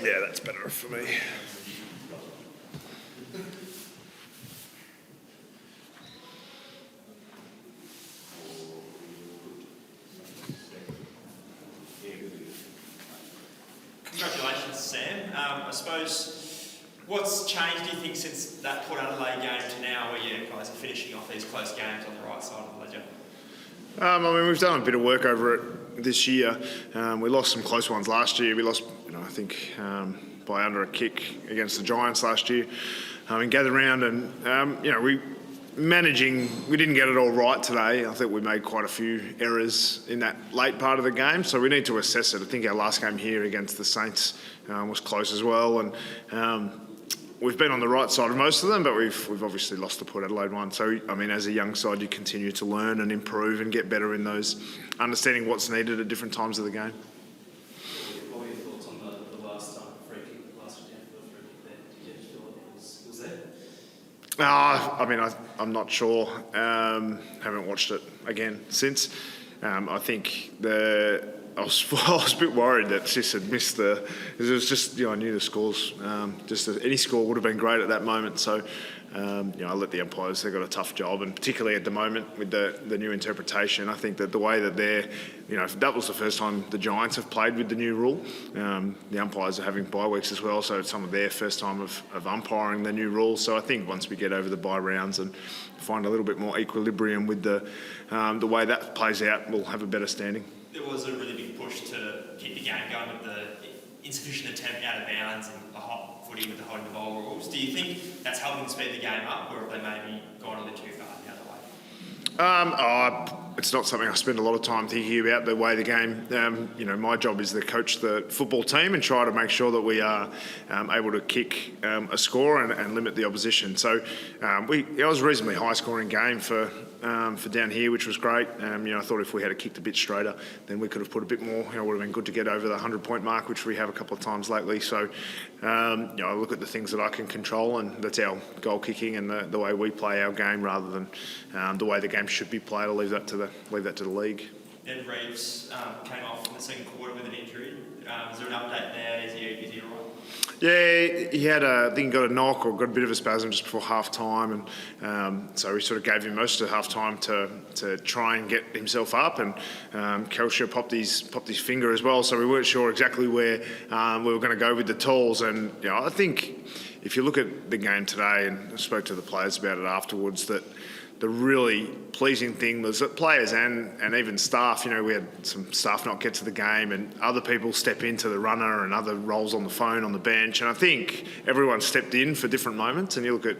Yeah, that's better for me. Congratulations, Sam. I suppose, what's changed, do you think, since that Port Adelaide game to now, where you guys are finishing off these close games on the right side of the ledger? I mean, we've done a bit of work over it this year. We lost some close ones last year. We lost, I think, by under a kick against the Giants last year in Gather Round, and we didn't get it all right today. I think we made quite a few errors in that late part of the game, so we need to assess it. I think our last game here against the Saints was close as well, and we've been on the right side of most of them, but we've obviously lost the Port Adelaide one. So, I mean, as a young side, you continue to learn and improve and get better in those, understanding what's needed at different times of the game. What were your thoughts on the last free kick, the last attempt for the free kick there? Did you feel like it was there? I mean, I'm not sure. Haven't watched it again since. I think I was a bit worried that Sis had missed it was just, I knew the scores. Any score would have been great at that moment. So, I let the umpires, they've got a tough job, and particularly at the moment with the new interpretation, I think that the way that that was the first time the Giants have played with the new rule. The umpires are having bye weeks as well, so it's some of their first time of umpiring the new rule. So I think once we get over the bye rounds and find a little bit more equilibrium with the way that plays out, we'll have a better standing. There was a really big push to keep the game going with the insufficient attempt out of bounds and the hot footy with the holding the ball rules. Do you think that's helping speed the game up, or have they maybe gone a bit too far the other way? It's not something I spend a lot of time thinking about, the way the game. My job is to coach the football team and try to make sure that we are able to kick a score and limit the opposition. So it was a reasonably high-scoring game for down here, which was great. I thought if we had kicked a bit straighter, then we could have put a bit more. It would have been good to get over the 100-point mark, which we have a couple of times lately. So, I look at the things that I can control, and that's our goal kicking and the way we play our game, rather than the way the game should be played. I'll leave that to the league. Ed Reeves came off in the second quarter with an injury. Is there an update there? Is he all right? Yeah, he had I think he got a knock or got a bit of a spasm just before half time, and so we sort of gave him most of half time to try and get himself up, and Kelsier popped his finger as well, so we weren't sure exactly where we were going to go with the tools. And I think if you look at the game today, and I spoke to the players about it afterwards, that the really pleasing thing was that players and even staff, we had some staff not get to the game, and other people step into the runner and other roles on the phone, on the bench. And I think everyone stepped in for different moments. And you look at,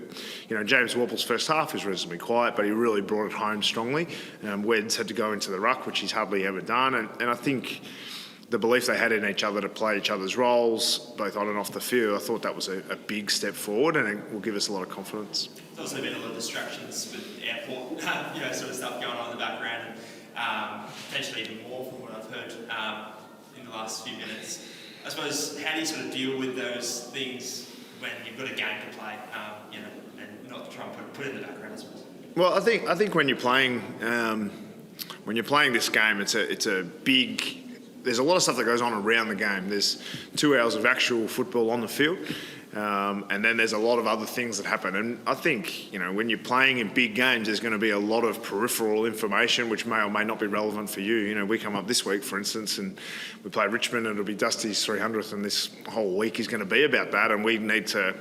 James Warple's first half was reasonably quiet, but he really brought it home strongly. Weds had to go into the ruck, which he's hardly ever done. And I think the belief they had in each other to play each other's roles, both on and off the field, I thought that was a big step forward, and it will give us a lot of confidence. There's also been a lot of distractions with airport, sort of stuff going on in the background, and potentially even more from what I've heard in the last few minutes. I suppose, how do you sort of deal with those things when you've got a game to play, and not try and put it in the background, I suppose? Well, I think when you're playing this game, it's a big. There's a lot of stuff that goes on around the game. There's 2 hours of actual football on the field, and then there's a lot of other things that happen. And I think, when you're playing in big games, there's going to be a lot of peripheral information which may or may not be relevant for you. We come up this week, for instance, and we play Richmond, and it'll be Dusty's 300th, and this whole week is going to be about that, and we need to,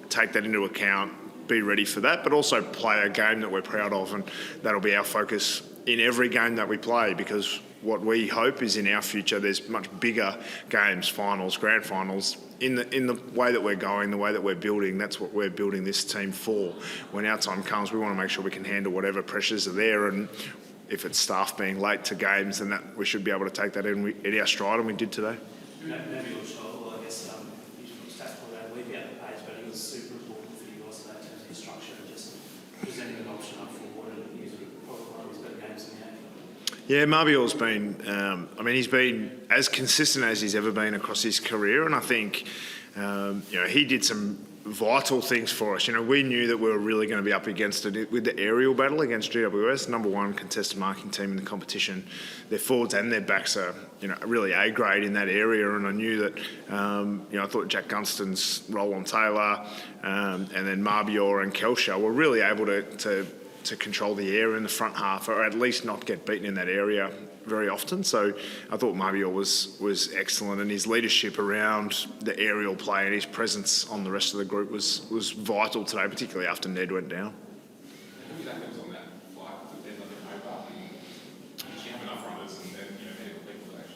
take that into account, be ready for that, but also play a game that we're proud of, and that'll be our focus in every game that we play, because what we hope is in our future there's much bigger games, finals, grand finals, in the way that we're going, the way that we're building. That's what we're building this team for. When our time comes, we want to make sure we can handle whatever pressures are there, and if it's staff being late to games, then that we should be able to take that in our stride, and we did today. Maybe your Scholl, I guess, stats probably don't leave you out the page, but it was super important for you guys today in terms of the structure and just presenting an option up forward, and he was probably one of his better games in the game. Yeah, Marbial's been, he's been as consistent as he's ever been across his career, and I think, he did some vital things for us. We knew that we were really going to be up against it with the aerial battle against GWS, number one contested marking team in the competition. Their forwards and their backs are, really A grade in that area, and I knew that, I thought Jack Gunston's role on Taylor, and then Marbior and Kelshaw were really able to control the air in the front half, or at least not get beaten in that area very often. So I thought Marbior was excellent, and his leadership around the aerial play and his presence on the rest of the group was vital today, particularly after Ned went down.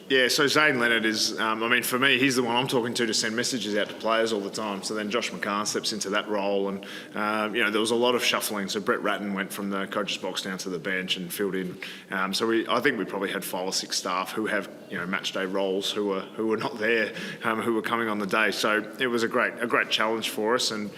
Yeah, so Zane Leonard is, for me, he's the one I'm talking to send messages out to players all the time. So then Josh McCann steps into that role, and, there was a lot of shuffling. So Brett Ratton went from the coach's box down to the bench and filled in. I think we probably had 5 or 6 staff who have, match day roles who were not there, who were coming on the day. So it was a great challenge for us, and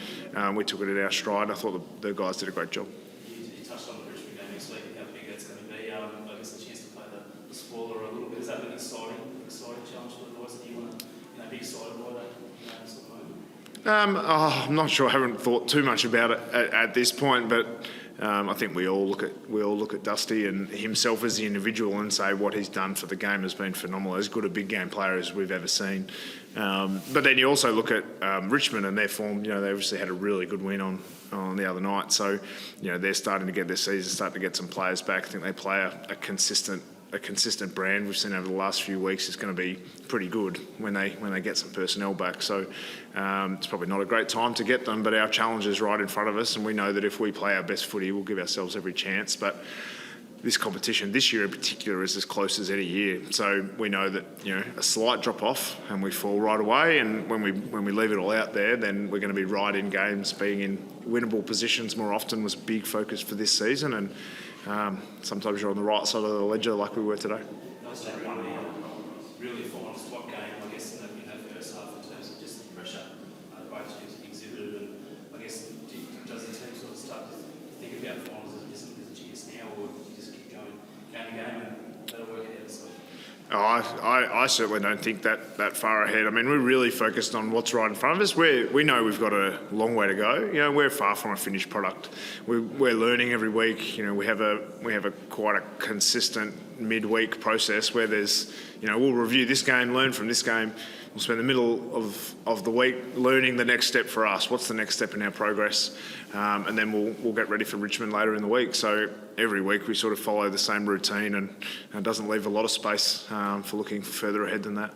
we took it at our stride. I thought the guys did a great job. You touched on the Richmond game next week and how big that's going to be. I guess the chance to play the spoiler a little bit. Is that an exciting challenge for the boys? Do you want to be excited by that sort of moment? I'm not sure. I haven't thought too much about it at this point, but I think we all look at Dusty and himself as the individual and say what he's done for the game has been phenomenal. As good a big game player as we've ever seen. But then you also look at Richmond and their form. They obviously had a really good win on the other night. So they're starting to get their season, starting to get some players back. I think they play a consistent brand we've seen over the last few weeks is going to be pretty good when they get some personnel back. So it's probably not a great time to get them, but our challenge is right in front of us, and we know that if we play our best footy, we'll give ourselves every chance. But this competition this year in particular is as close as any year. So we know that a slight drop off and we fall right away, and when we leave it all out there, then we're going to be right in games. Being in winnable positions more often was a big focus for this season, and sometimes you're on the right side of the ledger like we were today. Nice to have one really final spot game, I guess, in that first half in terms of just the pressure both teams exhibited, and I guess does the team sort of start to think about finals as a chance now, or do you just keep going game to game and that'll work out? So. I certainly don't think that far ahead. We're really focused on what's right in front of us. We know we've got a long way to go. We're far from a finished product. We're learning every week. We have a quite a consistent midweek process where there's, we'll review this game, learn from this game. We'll spend the middle of the week learning the next step for us. What's the next step in our progress? And then we'll get ready for Richmond later in the week. So every week we sort of follow the same routine, and it doesn't leave a lot of space for looking further ahead than that.